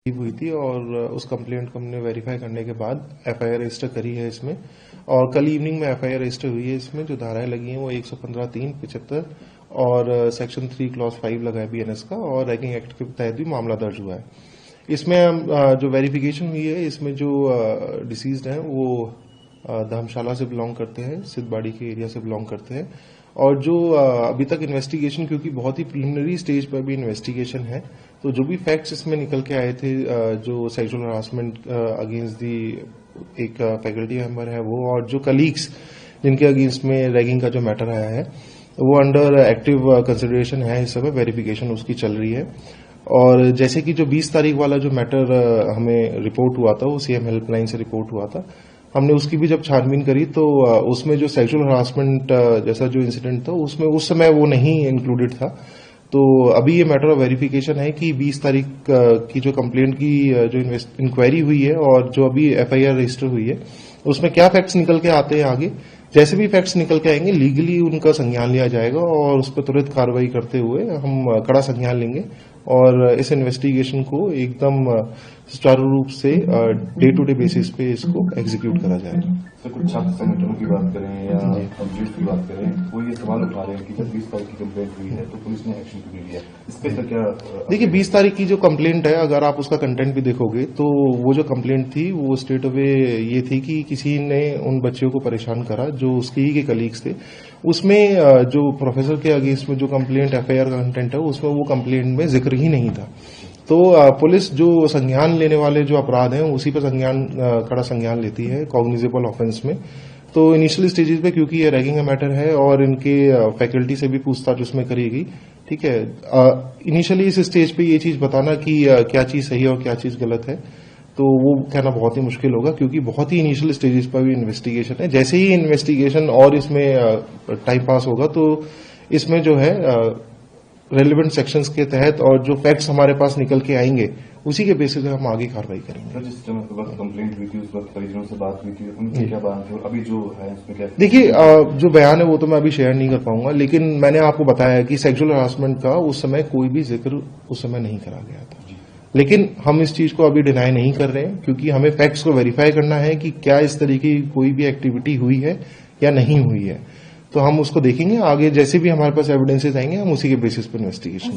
हुई थी और उस कंप्लेंट को हमने वेरीफाई करने के बाद एफआईआर रजिस्टर करी है इसमें। और कल इवनिंग में एफआईआर रजिस्टर हुई है इसमें। जो धाराएं लगी हैं वो 115(3), 75 और सेक्शन 3 क्लॉज 5 लगा है बीएनएस का, और रैगिंग एक्ट के तहत भी मामला दर्ज हुआ है। इसमें जो वेरिफिकेशन हुई है इसमें जो डिसीज्ड हैं वो धर्मशाला से बिलोंग करते हैं, सिद्धबाड़ी के एरिया से बिलोंग करते हैं। और जो अभी तक इन्वेस्टिगेशन, क्योंकि बहुत ही प्रिलिमिनरी स्टेज पर भी इन्वेस्टिगेशन है, तो जो भी फैक्ट्स इसमें निकल के आए थे, जो सेक्सुअल हरासमेंट अगेंस्ट दी एक फैकल्टी मेंबर है वो, और जो कलीग्स जिनके अगेंस्ट में रैगिंग का जो मैटर आया है वो अंडर एक्टिव कंसिडरेशन है। इस समय वेरिफिकेशन उसकी चल रही है। और जैसे कि जो 20 तारीख वाला जो मैटर हमें रिपोर्ट हुआ था, वो सीएम हेल्पलाइन से रिपोर्ट हुआ था, हमने उसकी भी जब छानबीन करी तो उसमें जो सेक्सुअल हरासमेंट जैसा जो इंसिडेंट था उसमें उस समय वो नहीं इंक्लूडेड था। तो अभी ये मैटर ऑफ वेरिफिकेशन है कि 20 तारीख की जो कंप्लेंट की जो इंक्वायरी हुई है और जो अभी एफआईआर रजिस्टर हुई है उसमें क्या फैक्ट्स निकल के आते हैं आगे। जैसे भी फैक्ट्स निकल के आएंगे लीगली उनका संज्ञान लिया जाएगा और उस पर तुरंत कार्रवाई करते हुए हम कड़ा संज्ञान लेंगे और इस इन्वेस्टिगेशन को एकदम सुचारू रूप से डे टू डे बेसिस पे इसको एग्जीक्यूट करा जाएगा। तो कुछ छात्र संगठनों की बात करें या कंप्लेंट की बात करें, वो ये सवाल उठा रहे हैं कि जब 20 तारीख की कंप्लेंट हुई है तो पुलिस ने एक्शन क्यों नहीं लिया, इस पे तो क्या? देखिए 20 तारीख की जो कंप्लेंट है, अगर आप उसका कंटेंट भी देखोगे तो वो जो कंप्लेंट थी वो स्ट्रेट अवे ये थी कि किसी ने उन बच्चों को परेशान करा जो उसके ही के कलीग्स थे। उसमें जो प्रोफेसर के अगेंस्ट में जो कंप्लेंट एफआईआर का कंटेंट है उसमें वो कंप्लेंट में जिक्र ही नहीं था। तो पुलिस जो संज्ञान लेने वाले जो अपराध हैं उसी पर कड़ा संज्ञान लेती है कॉग्निजेबल ऑफेंस में। तो इनिशियल स्टेजेस पे क्योंकि ये रैगिंग का मैटर है और इनके फैकल्टी से भी पूछताछ उसमें करेगी, ठीक है। इनिशियली इस स्टेज पे ये चीज बताना कि क्या चीज सही है और क्या चीज गलत है तो वो कहना बहुत ही मुश्किल होगा, क्योंकि बहुत ही इनिशियल स्टेजेस पर भी इन्वेस्टिगेशन है। जैसे ही इन्वेस्टिगेशन और इसमें टाइम पास होगा तो इसमें जो है रेलिवेंट सेक्शंस के तहत और जो फैक्ट्स हमारे पास निकल के आएंगे उसी के बेसिस पे हम आगे कार्रवाई करेंगे। जिस वक्त कंप्लेंट हुई थी उस वक्त परिजनों से बात हुई थी, उनकी क्या बात है और अभी जो है इसमें क्या? देखिए जो बयान है वो तो मैं अभी शेयर नहीं कर पाऊंगा, लेकिन मैंने आपको बताया कि सेक्सुअल हरासमेंट का उस समय कोई भी जिक्र उस समय नहीं करा गया था। लेकिन हम इस चीज को अभी डिनाई नहीं कर रहे हैं, क्योंकि हमें फैक्ट्स को वेरीफाई करना है कि क्या इस तरीके की कोई भी एक्टिविटी हुई है या नहीं हुई है। तो हम उसको देखेंगे आगे, जैसे भी हमारे पास एविडेंसेस आएंगे हम उसी के बेसिस पर इन्वेस्टिगेशन